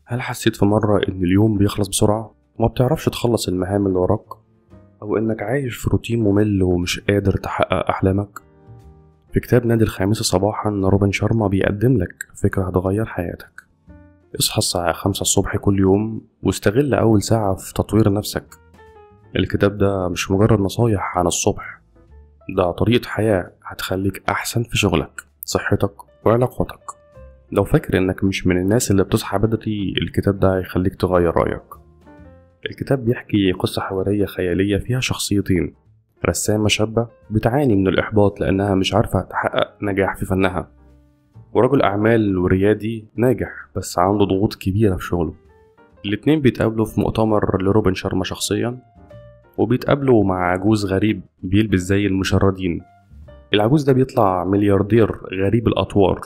هل حسيت في مرة إن اليوم بيخلص بسرعة وما بتعرفش تخلص المهام اللي وراك؟ أو إنك عايش في روتين ممل ومش قادر تحقق أحلامك؟ في كتاب نادي الخامسة صباحا روبن شارما بيقدم لك فكرة هتغير حياتك. اصحى الساعة 5 الصبح كل يوم واستغل أول ساعة في تطوير نفسك. الكتاب ده مش مجرد نصايح عن الصبح، ده طريقة حياة هتخليك أحسن في شغلك، صحتك وعلاقاتك. لو فاكر إنك مش من الناس اللي بتصحى بدري، الكتاب ده هيخليك تغير رأيك. الكتاب بيحكي قصة حوارية خيالية فيها شخصيتين: رسامة شابة بتعاني من الإحباط لأنها مش عارفة تحقق نجاح في فنها، ورجل أعمال وريادي ناجح بس عنده ضغوط كبيرة في شغله. الاتنين بيتقابلوا في مؤتمر لروبن شارما شخصيا، وبيتقابلوا مع عجوز غريب بيلبس زي المشردين. العجوز ده بيطلع ملياردير غريب الأطوار،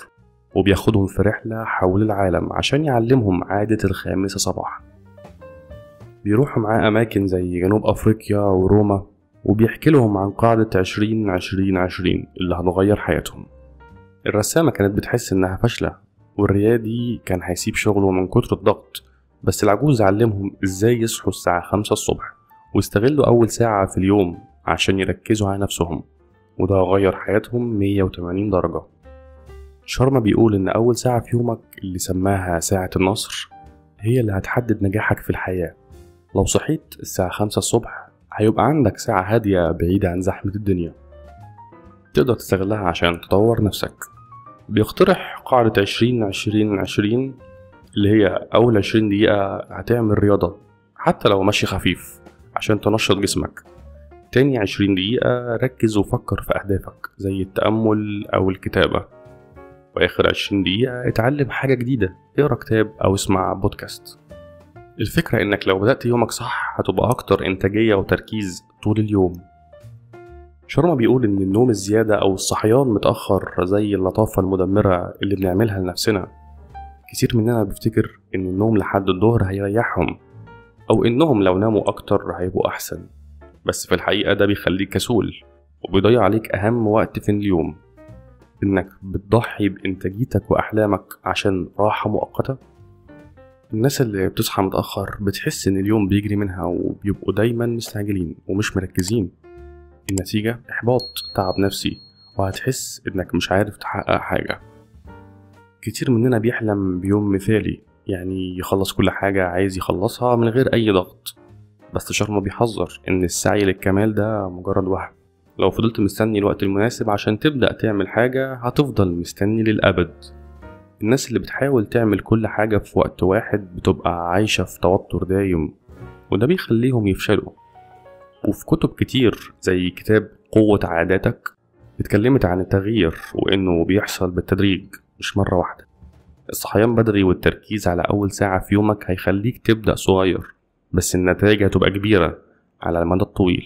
وبياخدهم في رحلة حول العالم عشان يعلمهم عادة الخامسة صباحا. بيروحوا معاه أماكن زي جنوب أفريقيا وروما، وبيحكي لهم عن قاعدة 20-20-20 اللي هتغير حياتهم. الرسامة كانت بتحس إنها فاشلة، والريادي كان هيسيب شغله من كتر الضغط، بس العجوز علمهم إزاي يصحوا الساعة 5 الصبح ويستغلوا أول ساعة في اليوم عشان يركزوا على نفسهم، وده غير حياتهم 180 درجة. شارما بيقول إن أول ساعة في يومك اللي سماها ساعة النصر هي اللي هتحدد نجاحك في الحياة. لو صحيت الساعة 5 الصبح هيبقى عندك ساعة هادية بعيدة عن زحمة الدنيا، تقدر تستغلها عشان تطور نفسك. بيقترح قاعدة 20-20-20 اللي هي أول 20 دقيقة هتعمل رياضة حتى لو مشي خفيف عشان تنشط جسمك. تاني 20 دقيقة ركز وفكر في أهدافك زي التأمل أو الكتابة. وآخر 20 دقيقة اتعلم حاجة جديدة، اقرأ كتاب أو اسمع بودكاست. الفكرة إنك لو بدأت يومك صح هتبقى أكتر إنتاجية وتركيز طول اليوم. شارما بيقول إن النوم الزيادة أو الصحيان متأخر زي اللطافة المدمرة اللي بنعملها لنفسنا. كتير مننا بيفتكر إن النوم لحد الظهر هيريحهم، أو إنهم لو ناموا أكتر هيبقوا أحسن، بس في الحقيقة ده بيخليك كسول وبيضيع عليك أهم وقت في اليوم. إنك بتضحي بإنتاجيتك وأحلامك عشان راحة مؤقتة. الناس اللي بتصحى متأخر بتحس إن اليوم بيجري منها، وبيبقوا دايما مستعجلين ومش مركزين. النتيجة إحباط، تعب نفسي، وهتحس إنك مش عارف تحقق حاجة. كتير مننا بيحلم بيوم مثالي، يعني يخلص كل حاجة عايز يخلصها من غير أي ضغط. بس شارما بيحذر إن السعي للكمال ده مجرد وهم. لو فضلت مستني الوقت المناسب عشان تبدأ تعمل حاجة هتفضل مستني للأبد. الناس اللي بتحاول تعمل كل حاجة في وقت واحد بتبقى عايشة في توتر دايم، وده بيخليهم يفشلوا. وفي كتب كتير زي كتاب قوة عاداتك اتكلمت عن التغيير وإنه بيحصل بالتدريج مش مرة واحدة. الصحيان بدري والتركيز على أول ساعة في يومك هيخليك تبدأ صغير، بس النتائج هتبقى كبيرة على المدى الطويل.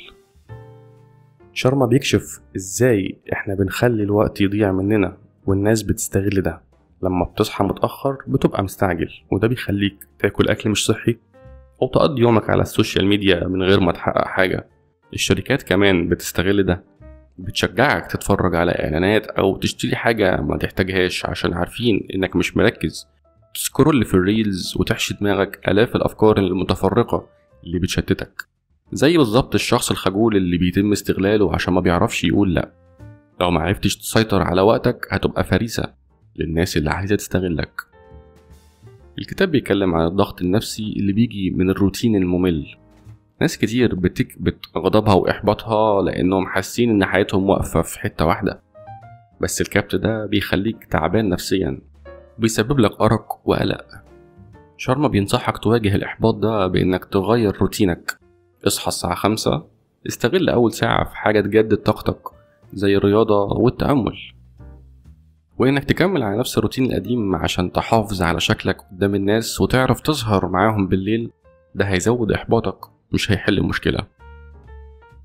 شارما بيكشف إزاي إحنا بنخلي الوقت يضيع مننا، والناس بتستغل ده. لما بتصحى متأخر بتبقى مستعجل، وده بيخليك تاكل أكل مش صحي أو تقضي يومك على السوشيال ميديا من غير ما تحقق حاجة. الشركات كمان بتستغل ده، بتشجعك تتفرج على إعلانات أو تشتري حاجة ما تحتاجهاش عشان عارفين إنك مش مركز. تسكرول في الريلز وتحشي دماغك آلاف الأفكار المتفرقة اللي بتشتتك، زي بالظبط الشخص الخجول اللي بيتم استغلاله عشان ما بيعرفش يقول لأ. لو ما عرفتش تسيطر على وقتك هتبقى فريسة للناس اللي عايزة تستغلك. الكتاب بيتكلم عن الضغط النفسي اللي بيجي من الروتين الممل. ناس كتير بتكبت غضبها وإحباطها لأنهم حاسين إن حياتهم واقفة في حتة واحدة، بس الكبت ده بيخليك تعبان نفسيا، بيسبب لك أرق وقلق. شارما بينصحك تواجه الإحباط ده بإنك تغير روتينك. اصحى الساعة 5، استغل أول ساعة في حاجة تجدد طاقتك زي الرياضة والتأمل، وإنك تكمل على نفس الروتين القديم عشان تحافظ على شكلك قدام الناس وتعرف تظهر معاهم بالليل. ده هيزود إحباطك مش هيحل المشكلة.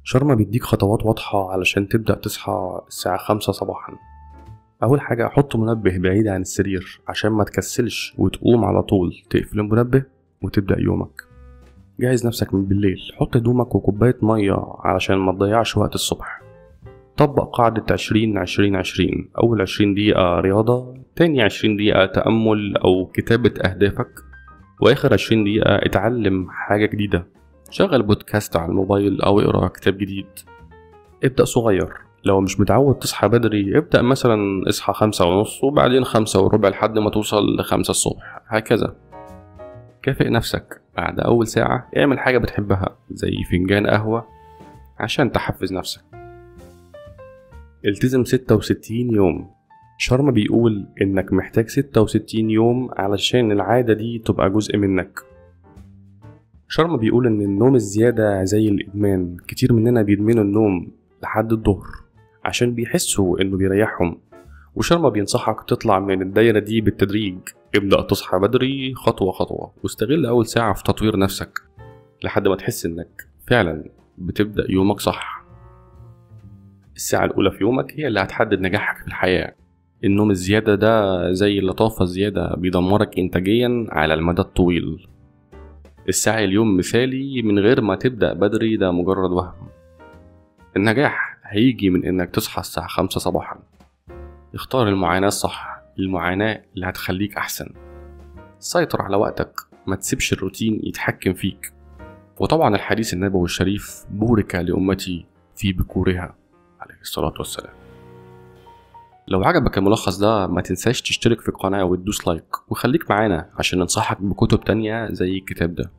شارما بيديك خطوات واضحة علشان تبدأ تصحى الساعة 5 صباحا. أول حاجة، حط منبه بعيد عن السرير عشان ما تكسلش وتقوم على طول، تقفل المنبه وتبدأ يومك. جهز نفسك من بالليل، حط هدومك وكوباية مية علشان ما تضيعش وقت الصبح. طبق قاعدة 20-20-20، أول 20 دقيقة رياضة، تاني 20 دقيقة تأمل أو كتابة أهدافك، وآخر 20 دقيقة اتعلم حاجة جديدة، شغل بودكاست على الموبايل أو اقرأ كتاب جديد. ابدأ صغير، لو مش متعود تصحى بدري ابدأ مثلا اصحى 5:30 وبعدين 5:15 لحد ما توصل ل5 الصبح، هكذا. كافئ نفسك، بعد أول ساعة اعمل حاجة بتحبها زي فنجان قهوة عشان تحفز نفسك. التزم 66 يوم. شارما بيقول إنك محتاج 66 يوم علشان العادة دي تبقى جزء منك. شارما بيقول إن النوم الزيادة زي الإدمان، كتير مننا بيدمنوا النوم لحد الظهر عشان بيحسوا إنه بيريحهم، وشارما بينصحك تطلع من الدايرة دي بالتدريج. ابدأ تصحى بدري خطوة خطوة، واستغل أول ساعة في تطوير نفسك لحد ما تحس إنك فعلا بتبدأ يومك صح. الساعة الأولى في يومك هي اللي هتحدد نجاحك في الحياة. النوم الزيادة ده زي اللطافة الزيادة، بيدمرك إنتاجيا على المدى الطويل. السعي اليوم مثالي من غير ما تبدأ بدري ده مجرد وهم. النجاح هيجي من إنك تصحى الساعة 5 صباحا. اختار المعاناة الصح، المعاناة اللي هتخليك أحسن. سيطر على وقتك، ما تسيبش الروتين يتحكم فيك. وطبعا الحديث النبوي الشريف: بورك لأمتي في بكورها، عليه الصلاة والسلام. لو عجبك الملخص ده ما تنساش تشترك في القناة وتدوس لايك، وخليك معانا عشان ننصحك بكتب تانية زي الكتاب ده.